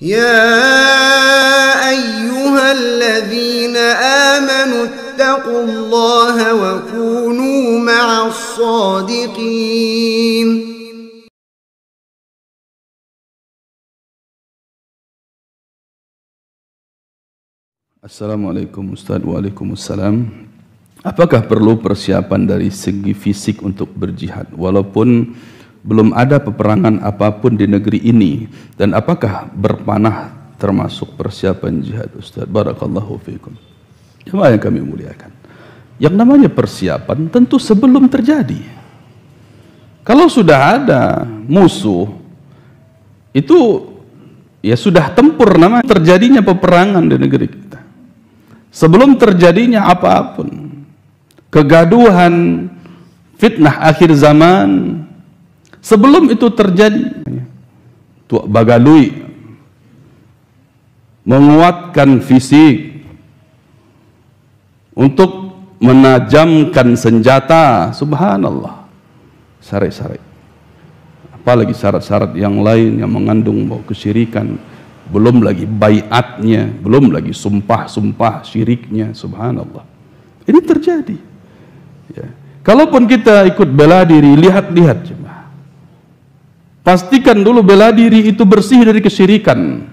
يا أيها الذين آمنوا اتقوا الله وكونوا مع الصادقين. Assalamualaikum Ustaz. Waalaikumsalam. Apakah perlu persiapan dari segi fisik untuk berjihad walaupun belum ada peperangan apapun di negeri ini, dan apakah berpanah termasuk persiapan jihad Ustaz? Barakallahu fiikum. Jemaah yang kami muliakan, yang namanya persiapan tentu sebelum terjadi. Kalau sudah ada musuh, itu ya sudah tempur namanya terjadinya peperangan di negeri kita. Sebelum terjadinya apapun, kegaduhan, fitnah akhir zaman, sebelum itu terjadi, Tuak Bagalui menguatkan fisik untuk menajamkan senjata, subhanallah, syarat-syarat, apalagi syarat-syarat yang lain yang mengandung bau kesyirikan, belum lagi baiatnya, belum lagi sumpah-sumpah syiriknya, subhanallah. Ini terjadi ya. Kalaupun kita ikut bela diri, lihat-lihat coba, pastikan dulu bela diri itu bersih dari kesyirikan,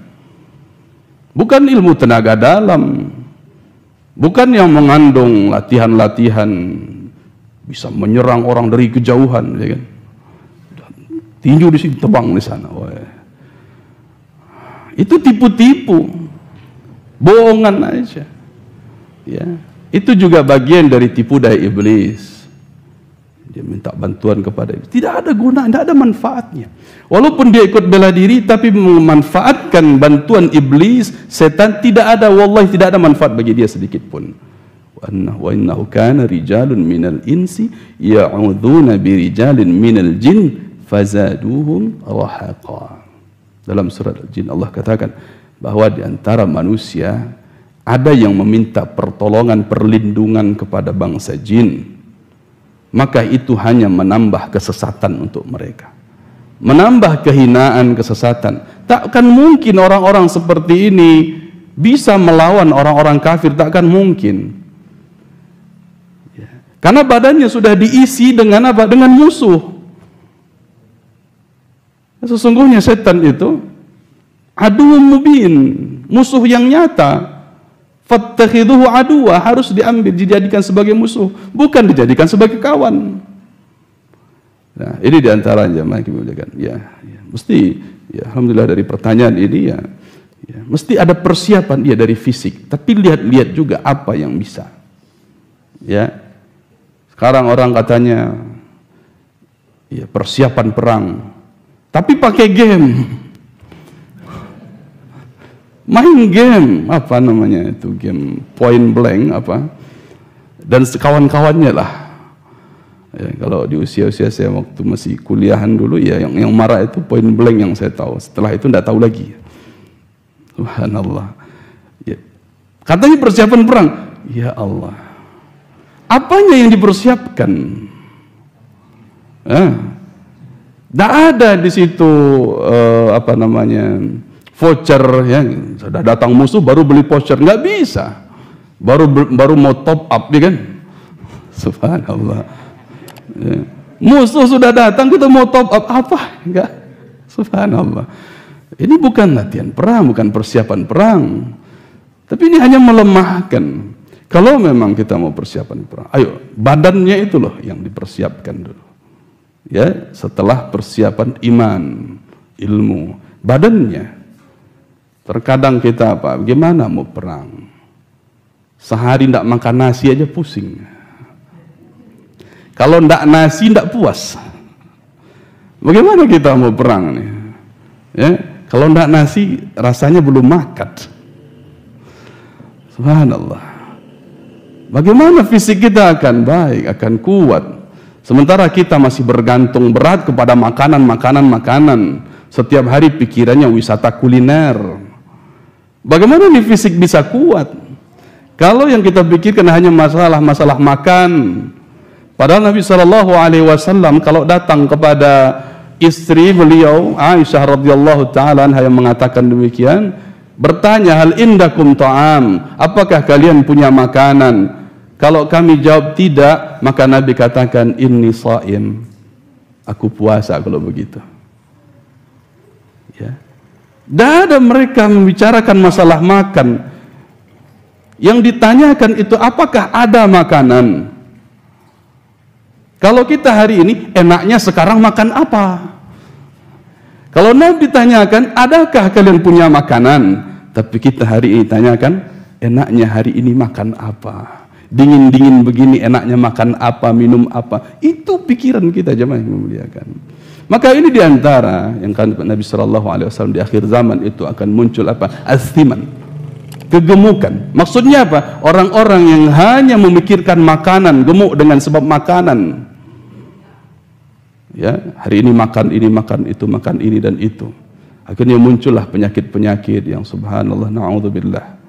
bukan ilmu tenaga dalam, bukan yang mengandung latihan-latihan bisa menyerang orang dari kejauhan, ya kan? Tinju di sini, tebang di sana. Itu tipu-tipu, bohongan aja. Ya, itu juga bagian dari tipu daya iblis. Dia minta bantuan kepada iblis. Tidak ada guna, tidak ada manfaatnya. Walaupun dia ikut bela diri, tapi memanfaatkan bantuan iblis, setan, tidak ada, wallahi tidak ada manfaat bagi dia sedikit pun. Wa innahu kana rijalun minal insi ya'udzuuna birijalin minal jin fazaduhum rahaqa. Dalam surat Al-Jin Allah katakan bahwa di antara manusia ada yang meminta pertolongan, perlindungan kepada bangsa jin, maka itu hanya menambah kesesatan untuk mereka, menambah kehinaan, kesesatan. Takkan mungkin orang-orang seperti ini bisa melawan orang-orang kafir, takkan mungkin. Karena badannya sudah diisi dengan apa? Dengan musuh. Sesungguhnya setan itu aduwwun mubin, musuh yang nyata. Fattakhidhuhu aduwa, harus diambil, dijadikan sebagai musuh, bukan dijadikan sebagai kawan. Nah, ini diantara jemaah yang dimuliakan. Ya, mesti, ya, alhamdulillah dari pertanyaan ini ya, mesti ada persiapan dia dari fisik, tapi lihat-lihat juga apa yang bisa. Ya, sekarang orang katanya, ya, persiapan perang, tapi pakai game, main game, apa namanya itu, game point blank apa, dan kawan-kawannya lah. Ya, kalau di usia-usia saya waktu masih kuliahan dulu, ya yang marah itu point blank yang saya tahu. Setelah itu tidak tahu lagi. Subhanallah. Ya. Katanya persiapan perang, ya Allah, apanya yang dipersiapkan? Tidak ada di situ apa namanya voucher, ya, sudah datang musuh baru beli voucher, nggak bisa, baru mau top up, ya kan? Subhanallah. Ya. Musuh sudah datang kita mau top up apa? Enggak. Subhanallah. Ini bukan latihan perang, bukan persiapan perang, tapi ini hanya melemahkan. Kalau memang kita mau persiapan perang, ayo badannya itu loh yang dipersiapkan dulu. Ya, setelah persiapan iman, ilmu, badannya. Terkadang kita apa? Gimana mau perang? Sehari tidak makan nasi aja pusing. Kalau tidak nasi tidak puas. Bagaimana kita mau perang nih? Ya, kalau tidak nasi rasanya belum makan. Subhanallah. Bagaimana fisik kita akan baik, akan kuat? Sementara kita masih bergantung berat kepada makanan. Setiap hari pikirannya wisata kuliner. Bagaimana nih fisik bisa kuat? Kalau yang kita pikirkan hanya masalah makan. Padahal Nabi SAW kalau datang kepada istri beliau Aisyah radhiyallahu taala anha yang mengatakan demikian, bertanya, hal indakum ta'am, apakah kalian punya makanan? Kalau kami jawab tidak, maka Nabi katakan, inni shaim, aku puasa kalau begitu. Ya. Dan ada mereka membicarakan masalah makan. Yang ditanyakan itu apakah ada makanan? Kalau kita hari ini enaknya sekarang makan apa? Kalau Nabi ditanyakan, adakah kalian punya makanan? Tapi kita hari ini tanyakan, enaknya hari ini makan apa? Dingin-dingin begini enaknya makan apa, minum apa? Itu pikiran kita jemaah yang memuliakan. Maka ini diantara yang kan Nabi SAW di akhir zaman itu akan muncul apa? Aztiman, kegemukan. Maksudnya apa? Orang-orang yang hanya memikirkan makanan, gemuk dengan sebab makanan. Ya, hari ini makan itu, makan ini dan itu. Akhirnya muncullah penyakit-penyakit yang subhanallah, na'udzubillah.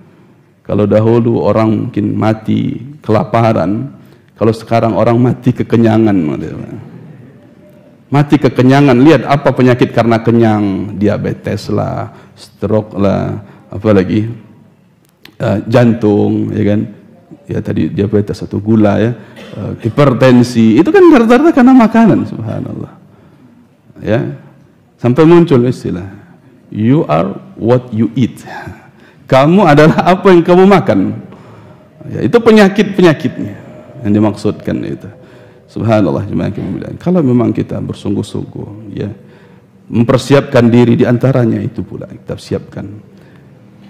Kalau dahulu orang mungkin mati kelaparan, kalau sekarang orang mati kekenyangan. Mati kekenyangan, lihat apa penyakit karena kenyang, diabetes lah, stroke lah, apalagi jantung, ya kan? Ya tadi diabetes atau gula ya, hipertensi, itu kan rata-rata karena makanan, subhanallah. Ya, sampai muncul istilah, you are what you eat. Kamu adalah apa yang kamu makan. Ya, itu penyakit-penyakitnya yang dimaksudkan itu. Subhanallah jemaah yang kalau memang kita bersungguh-sungguh ya mempersiapkan diri, di antaranya itu pula kita siapkan.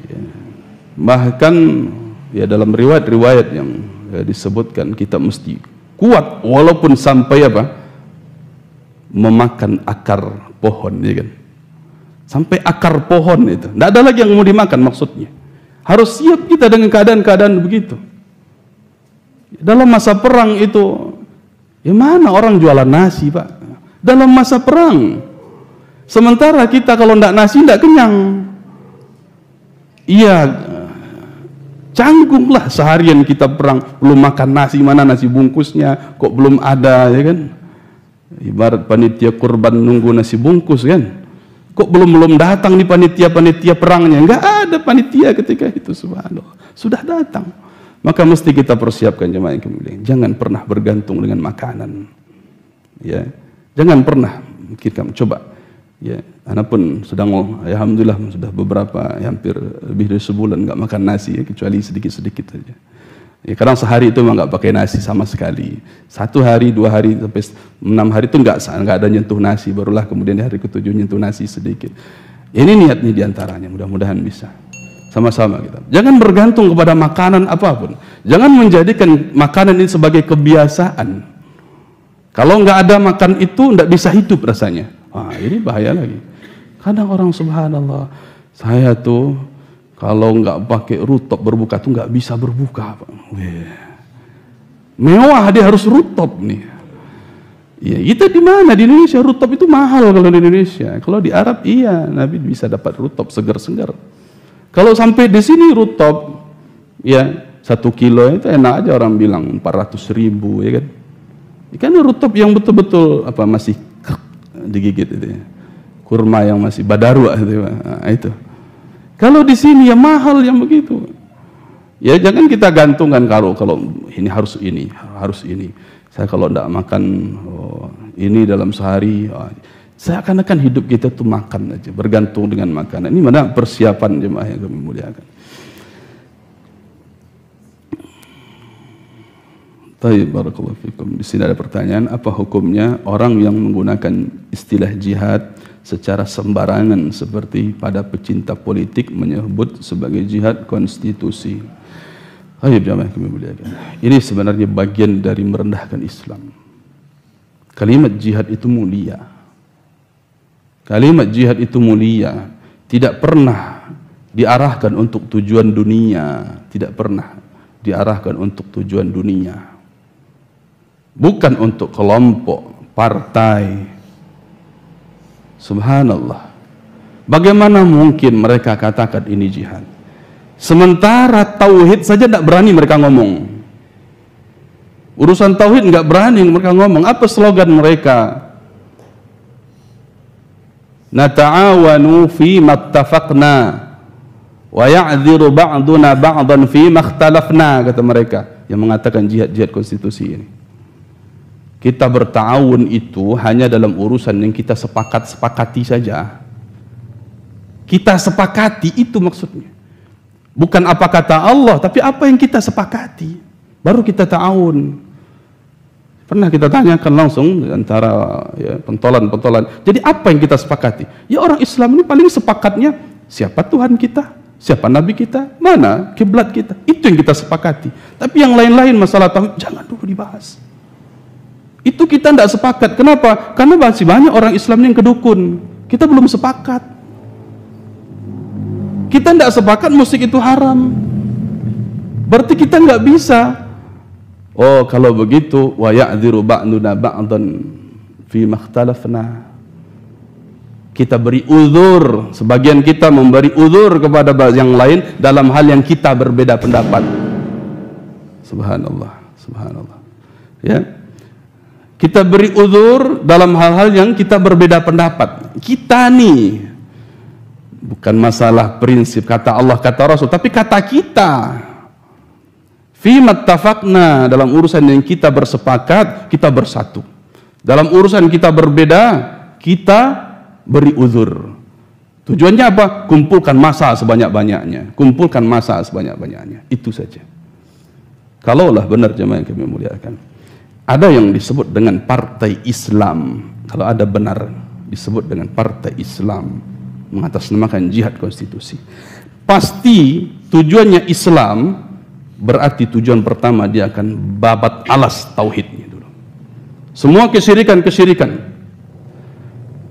Ya. Bahkan ya dalam riwayat-riwayat yang ya, disebutkan kita mesti kuat walaupun sampai apa? Memakan akar pohon, ya kan? Sampai akar pohon itu. Tidak ada lagi yang mau dimakan maksudnya. Harus siap kita dengan keadaan-keadaan begitu. Dalam masa perang itu, ya mana orang jualan nasi, Pak? Dalam masa perang. Sementara kita kalau tidak nasi tidak kenyang. Iya, canggunglah seharian kita perang belum makan nasi, mana nasi bungkusnya kok belum ada, ya kan? Ibarat panitia kurban nunggu nasi bungkus kan? Kok belum datang nih panitia perangnya? Enggak ada panitia ketika itu, subhanallah. Sudah datang. Maka mesti kita persiapkan jemaah yang kemuliaan. Jangan pernah bergantung dengan makanan. Ya. Jangan pernah mikirkan, coba. Ya, anak pun sedang alhamdulillah sudah beberapa hampir lebih dari sebulan enggak makan nasi ya, kecuali sedikit-sedikit saja. Ya, kadang sehari itu memang enggak pakai nasi sama sekali. 1 hari, 2 hari sampai 6 hari itu enggak ada nyentuh nasi, barulah kemudian di hari ke-7 nyentuh nasi sedikit. Ini niatnya diantaranya, mudah-mudahan bisa. Sama-sama kita. Jangan bergantung kepada makanan apapun. Jangan menjadikan makanan ini sebagai kebiasaan. Kalau enggak ada makan itu enggak bisa hidup rasanya. Wah, ini bahaya lagi. Kadang orang subhanallah, saya tuh kalau nggak pakai rutop berbuka tuh nggak bisa berbuka, Pak. Mewah dia harus rutop nih. Ya, kita di mana di Indonesia rutop itu mahal kalau di Indonesia. Kalau di Arab iya, Nabi bisa dapat rutop segar-segar. Kalau sampai di sini rutop, ya 1 kilo itu enak aja orang bilang 400.000 ya kan. Ikan rutop yang betul-betul apa masih digigit itu ya. Kurma yang masih badarua itu. Nah, itu. Kalau di sini ya mahal yang begitu. Ya jangan kita gantungkan kalau ini harus ini. Saya kalau tidak makan ini dalam sehari, saya akan hidup kita tuh makan aja, bergantung dengan makanan. Ini mana persiapan jemaah yang kami muliakan. Baik, barakallahu fikum. Di sini ada pertanyaan, apa hukumnya orang yang menggunakan istilah jihad secara sembarangan seperti pada pecinta politik menyebut sebagai jihad konstitusi? Baik, jemaah kami muliakan. Ini sebenarnya bagian dari merendahkan Islam. Kalimat jihad itu mulia. Kalimat jihad itu mulia. Tidak pernah diarahkan untuk tujuan dunia. Tidak pernah diarahkan untuk tujuan dunia. Bukan untuk kelompok, partai. Subhanallah. Bagaimana mungkin mereka katakan ini jihad? Sementara tauhid saja tidak berani mereka ngomong. Urusan tauhid nggak berani mereka ngomong. Apa slogan mereka? nata'awanu fi mattafaqna wa ya'dhiru ba'duna ba'dan fi makhtalafna, kata mereka yang mengatakan jihad konstitusi ini. Kita bertawun itu hanya dalam urusan yang kita sepakati saja. Kita sepakati itu maksudnya. Bukan apa kata Allah, tapi apa yang kita sepakati. Baru kita ta'awun. Pernah kita tanyakan langsung antara pentolan-pentolan. Jadi apa yang kita sepakati? Ya orang Islam ini paling sepakatnya siapa Tuhan kita, siapa Nabi kita, mana kiblat kita. Itu yang kita sepakati. Tapi yang lain-lain masalah tauhid jangan dulu dibahas. Itu kita tidak sepakat. Kenapa? Karena masih banyak orang Islam yang kedukun. Kita belum sepakat. Kita tidak sepakat musik itu haram. Berarti kita nggak bisa. Oh, kalau begitu, wa ya'dhiru ba'duna ba'dan fi makhtalafna. Kita beri uzur, sebagian kita memberi uzur kepada yang lain dalam hal yang kita berbeda pendapat. Subhanallah, subhanallah. Ya. Kita beri uzur dalam hal-hal yang kita berbeda pendapat. Kita nih, bukan masalah prinsip kata Allah, kata Rasul, tapi kata kita. Fi mattafaqna, dalam urusan yang kita bersepakat, kita bersatu. Dalam urusan kita berbeda, kita beri uzur. Tujuannya apa? Kumpulkan massa sebanyak-banyaknya. Kumpulkan massa sebanyak-banyaknya. Itu saja. Kalaulah benar jemaah yang kami muliakan, ada yang disebut dengan partai Islam. Kalau ada benar disebut dengan partai Islam, mengatasnamakan jihad konstitusi, pasti tujuannya Islam. Berarti tujuan pertama dia akan babat alas tauhidnya dulu. Semua kesyirikan.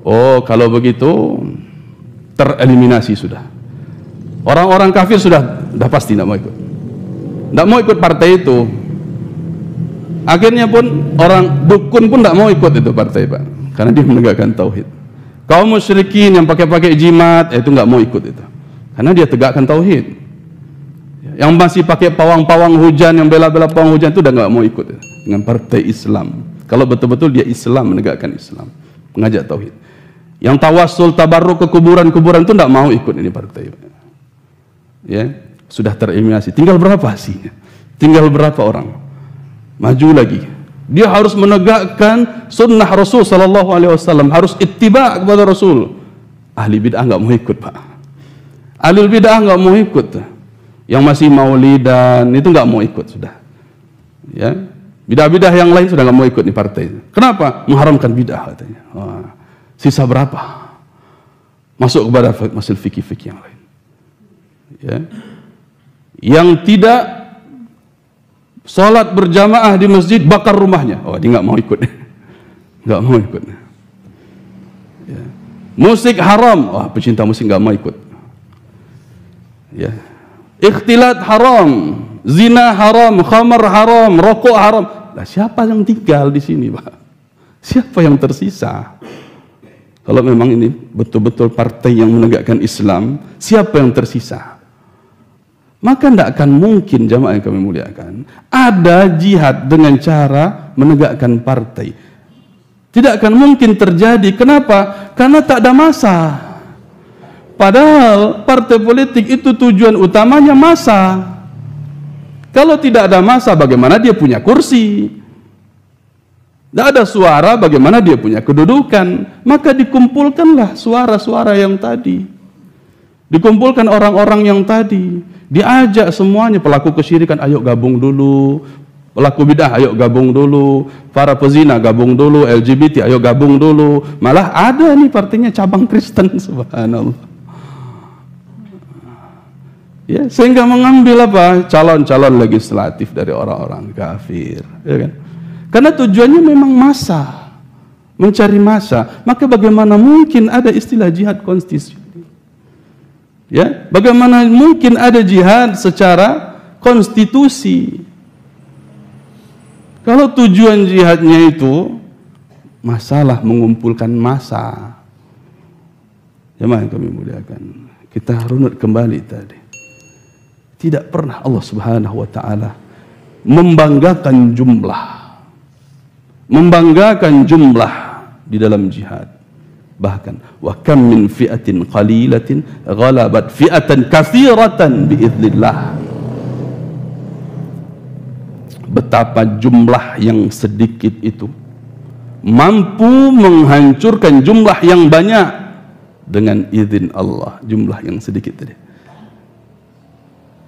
Oh, kalau begitu tereliminasi sudah. Orang-orang kafir sudah pasti tidak mau ikut. Tidak mau ikut partai itu. Akhirnya pun orang dukun pun tidak mau ikut itu partai, Pak. Karena dia menegakkan tauhid. Kaum musyrikin yang pakai jimat itu nggak mau ikut itu. Karena dia tegakkan tauhid. Yang masih pakai pawang-pawang hujan, yang bela-bela pawang hujan itu udah nggak mau ikut dengan partai Islam. Kalau betul-betul dia Islam, menegakkan Islam, mengajak tauhid. Yang tawassul, tabarruk ke kuburan-kuburan itu nggak mau ikut ini partai. Ya, sudah tereliminasi. Tinggal berapa sih? Tinggal berapa orang? Maju lagi. Dia harus menegakkan sunnah Rasul Sallallahu Alaihi Wasallam, harus ittiba kepada Rasul. Ahli bid'ah nggak mau ikut, Pak. Ahli bid'ah nggak mau ikut. Yang masih maulidan itu nggak mau ikut sudah. Ya, bidah-bidah yang lain sudah nggak mau ikut nih partai. Kenapa? Mengharamkan bidah katanya. Wah, sisa berapa? Masuk kepada masalah fikih-fikih yang lain. Ya, yang tidak sholat berjamaah di masjid bakar rumahnya. Oh, dia nggak mau ikut. Nggak mau ikut. Ya. Musik haram. Wah, pecinta musik nggak mau ikut. Ya. Ikhtilat haram, zina haram, khamar haram, rokok haram. Nah, siapa yang tinggal di sini, Pak? Siapa yang tersisa? Kalau memang ini betul-betul partai yang menegakkan Islam, siapa yang tersisa? Maka tidak akan mungkin, jamaah yang kami muliakan, ada jihad dengan cara menegakkan partai. Tidak akan mungkin terjadi. Kenapa? Karena tak ada massa. Padahal partai politik itu tujuan utamanya massa. Kalau tidak ada massa, bagaimana dia punya kursi? Tidak ada suara, bagaimana dia punya kedudukan? Maka dikumpulkanlah suara-suara yang tadi. Dikumpulkan orang-orang yang tadi. Diajak semuanya, pelaku kesyirikan, ayo gabung dulu. Pelaku bidah, ayo gabung dulu. Para pezina, gabung dulu. LGBT, ayo gabung dulu. Malah ada nih partainya cabang Kristen, subhanallah. Ya, sehingga mengambil apa? Calon-calon legislatif dari orang-orang kafir, ya kan? Karena tujuannya memang massa, mencari massa. Maka bagaimana mungkin ada istilah jihad konstitusi? Ya, bagaimana mungkin ada jihad secara konstitusi? Kalau tujuan jihadnya itu masalah mengumpulkan massa. Jemaah yang kami muliakan, kita runut kembali tadi. Tidak pernah Allah Subhanahu wa taala membanggakan jumlah di dalam jihad. Bahkan wa kam min fi'atin qalilatin ghalabat fi'atan katsiratan biidznillah. Betapa jumlah yang sedikit itu mampu menghancurkan jumlah yang banyak dengan izin Allah. Jumlah yang sedikit tadi.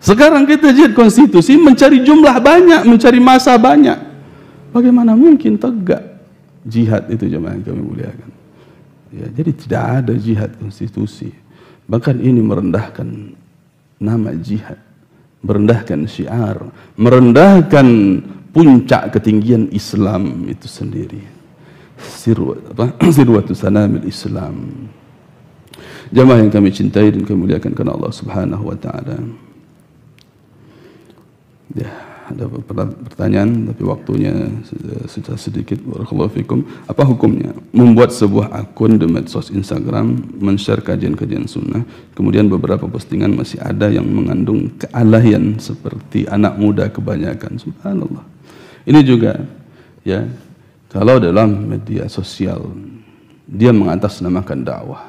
Sekarang kita jihad konstitusi mencari jumlah banyak, mencari masa banyak. Bagaimana mungkin tegak jihad itu, jemaah yang kami muliakan? Ya, jadi tidak ada jihad konstitusi. Bahkan ini merendahkan nama jihad, merendahkan syiar, merendahkan puncak ketinggian Islam itu sendiri. Sirwatu sanamil Islam. Jemaah yang kami cintai dan kami muliakan karena Allah Subhanahu wa taala. Ya, ada pertanyaan tapi waktunya sudah sedikit. Barakallahu fikum. Apa hukumnya membuat sebuah akun di medsos Instagram, men-share kajian-kajian sunnah, kemudian beberapa postingan masih ada yang mengandung kealahian seperti anak muda kebanyakan? Subhanallah. Ini juga ya, kalau dalam media sosial dia mengatasnamakan dakwah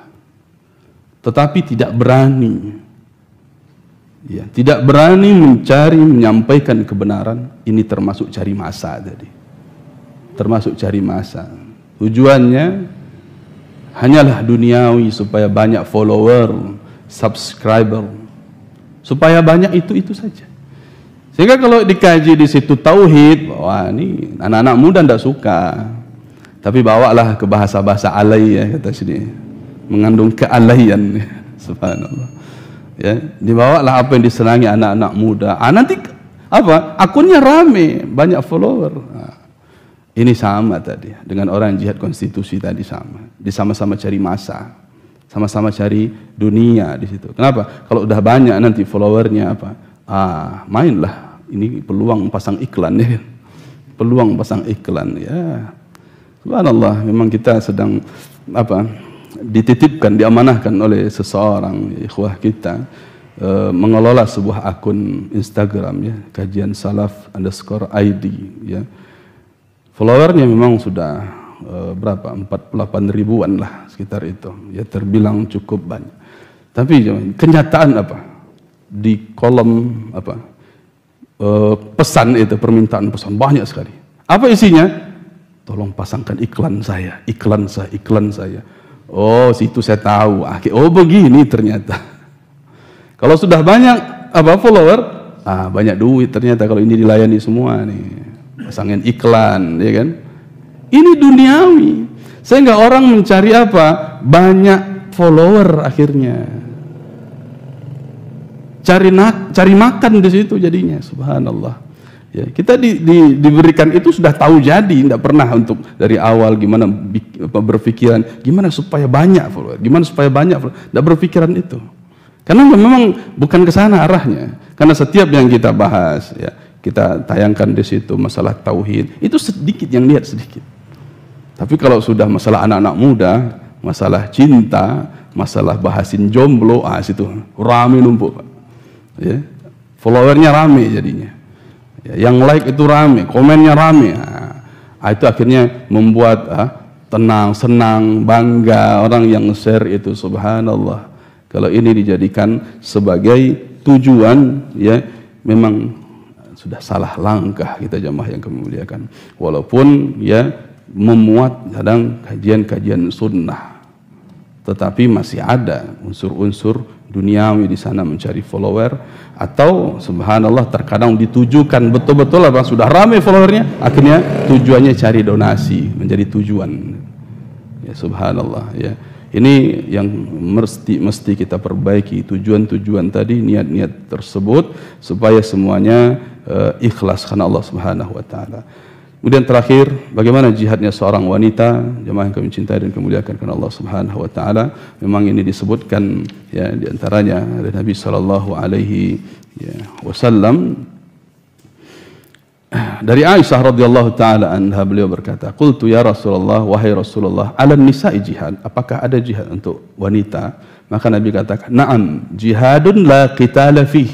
tetapi tidak berani, ya, tidak berani mencari, menyampaikan kebenaran, ini termasuk cari masa tadi. Termasuk cari masa. Tujuannya hanyalah duniawi, supaya banyak follower, subscriber, supaya banyak itu saja. Sehingga kalau dikaji di situ tauhid, wah ini anak-anak muda tidak suka. Tapi bawalah ke bahasa-bahasa alay, ya, kata sini, mengandung kealayan. Subhanallah. Ya, dibawalah apa yang disenangi anak-anak muda. Nanti apa? Akunnya rame, banyak follower. Ini sama tadi dengan orang jihad konstitusi tadi sama. Sama-sama cari masa, sama-sama cari dunia di situ. Kenapa? Kalau udah banyak nanti followernya apa? Mainlah. Ini peluang pasang iklan, ya. Peluang pasang iklan, ya. Subhanallah, memang kita sedang apa? Dititipkan, diamanahkan oleh seseorang ikhwah kita mengelola sebuah akun Instagram, ya, kajian salaf_id, ya. Followernya memang sudah berapa? 48 ribuan lah sekitar itu, ya, terbilang cukup banyak. Tapi kenyataan apa? Di kolom apa? Pesan itu, permintaan pesan banyak sekali. Apa isinya? Tolong pasangkan iklan saya, iklan saya, iklan saya. Oh, situ saya tahu. Oh, begini ternyata. Kalau sudah banyak apa follower, banyak duit ternyata kalau ini dilayani semua nih. Pasangin iklan, ya kan? Ini duniawi. Sehingga orang mencari apa? Banyak follower akhirnya. Cari makan di situ jadinya. Subhanallah. Ya, kita diberikan itu sudah tahu jadi, tidak pernah untuk dari awal gimana berpikiran gimana supaya banyak follower, gimana supaya banyak follower, tidak berpikiran itu. Karena memang bukan ke sana arahnya. Karena setiap yang kita bahas, ya, kita tayangkan di situ masalah tauhid, itu sedikit yang lihat sedikit. Tapi kalau sudah masalah anak-anak muda, masalah cinta, masalah bahasin jomblo, situ rame numpuk, Pak. Ya, followernya rame jadinya. Ya, yang like itu rame, komennya rame. Itu akhirnya membuat tenang, senang, bangga orang yang share itu. Subhanallah. Kalau ini dijadikan sebagai tujuan, ya, memang sudah salah langkah kita jamaah yang kami muliakan. Walaupun ya memuat kadang kajian-kajian sunnah, tetapi masih ada unsur-unsur duniawi di sana, mencari follower, atau subhanallah terkadang ditujukan betul-betul apa sudah ramai followernya, akhirnya tujuannya cari donasi menjadi tujuan. Ya subhanallah, ya. Ini yang mesti kita perbaiki, tujuan-tujuan tadi, niat-niat tersebut supaya semuanya ikhlas karena Allah Subhanahu wa taala. Kemudian terakhir, bagaimana jihadnya seorang wanita, jemaah yang kami cintai dan kemuliakan karena Allah Subhanahu wa taala. Memang ini disebutkan ya di antaranya oleh Nabi sallallahu alaihi wasallam dari Aisyah radhiyallahu taala anha, beliau berkata, "Qultu ya Rasulullah, wahai Rasulullah, 'alan nisa'i jihad?" Apakah ada jihad untuk wanita? Maka Nabi katakan, "Na'am, jihadun la qitala fih."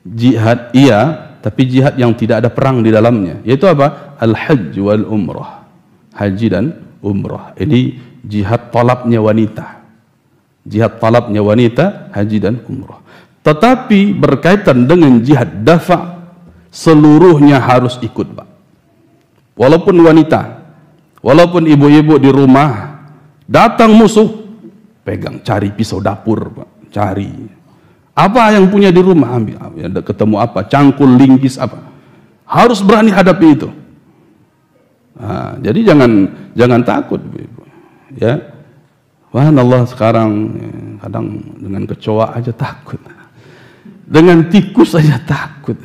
Jihad iya, tapi jihad yang tidak ada perang di dalamnya, yaitu apa? Al-hajj wal umrah. Haji dan umrah. Ini jihad talabnya wanita. Jihad talabnya wanita, haji dan umrah. Tetapi berkaitan dengan jihad dafa, seluruhnya harus ikut, Pak. Walaupun wanita, walaupun ibu-ibu di rumah, datang musuh, pegang, cari pisau dapur, Pak. Cari. Apa yang punya di rumah, ambil. Ketemu apa, cangkul, linggis, apa. Harus berani hadapi itu. Nah, jadi jangan takut, ibu. Ya. Wah, Allah sekarang kadang dengan kecoa aja takut. Dengan tikus aja takut.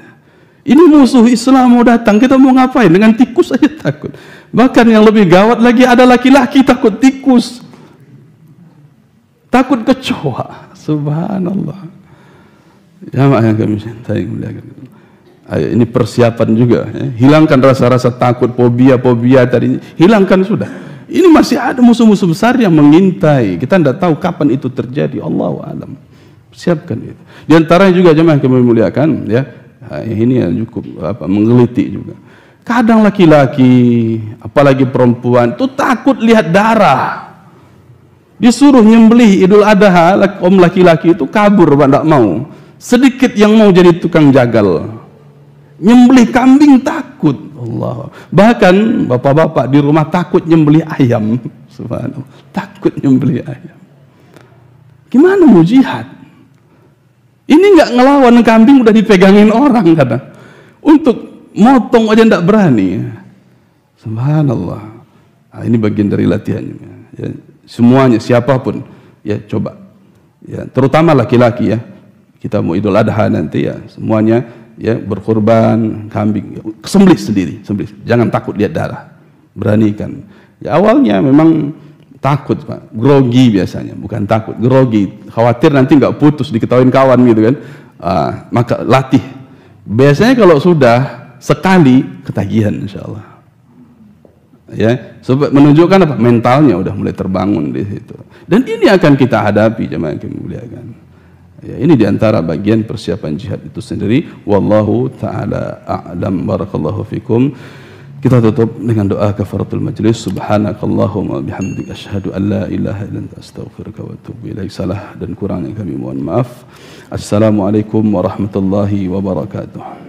Ini musuh Islam mau datang, kita mau ngapain? Dengan tikus aja takut. Bahkan yang lebih gawat lagi, ada laki-laki takut tikus. Takut kecoa. Subhanallah. Jamaah yang kami cintai, ayo, ini persiapan juga. Hilangkan rasa-rasa takut, fobia tadi. Hilangkan sudah. Ini masih ada musuh-musuh besar yang mengintai. Kita tidak tahu kapan itu terjadi. Allahu a'lam. Siapkan itu. Di antaranya juga jemaah yang kami muliakan, ya. Ini yang cukup menggelitik juga. Kadang laki-laki, apalagi perempuan, itu takut lihat darah. Disuruh nyembelih Idul Adha, om laki-laki itu kabur, Pak, tidak mau. Sedikit yang mau jadi tukang jagal. Nyembelih kambing takut. Allah. Bahkan bapak-bapak di rumah takut nyembelih ayam. Subhanallah. Takut nyembelih ayam. Gimana mau jihad? Ini nggak ngelawan kambing udah dipegangin orang kadang. Untuk motong aja nggak berani. Subhanallah. Nah, ini bagian dari latihannya. Ya, semuanya siapapun ya coba. Ya, terutama laki-laki ya. Kita mau Idul Adha nanti ya semuanya ya berkorban kambing, sembelih sendiri, sembelih. Jangan takut lihat darah, beranikan. Ya awalnya memang takut, Pak, grogi biasanya, bukan takut, grogi, khawatir nanti nggak putus diketahuin kawan gitu kan. Maka latih. Biasanya kalau sudah sekali ketagihan, insya Allah. Ya, sebab menunjukkan apa? Mentalnya udah mulai terbangun di situ. Dan ini akan kita hadapi, jemaah yang dimuliakan. Ya, ini diantara bagian persiapan jihad itu sendiri. Wallahu ta'ala a'lam. Barakallahu fikum. Kita tutup dengan doa kafaratul majlis. Subhanakallahumma bihamdik asyhadu an la ilaha illa anta astaghfiruka wa atubu ilaik. Salah dan kurangnya kami mohon maaf. Assalamualaikum warahmatullahi wabarakatuh.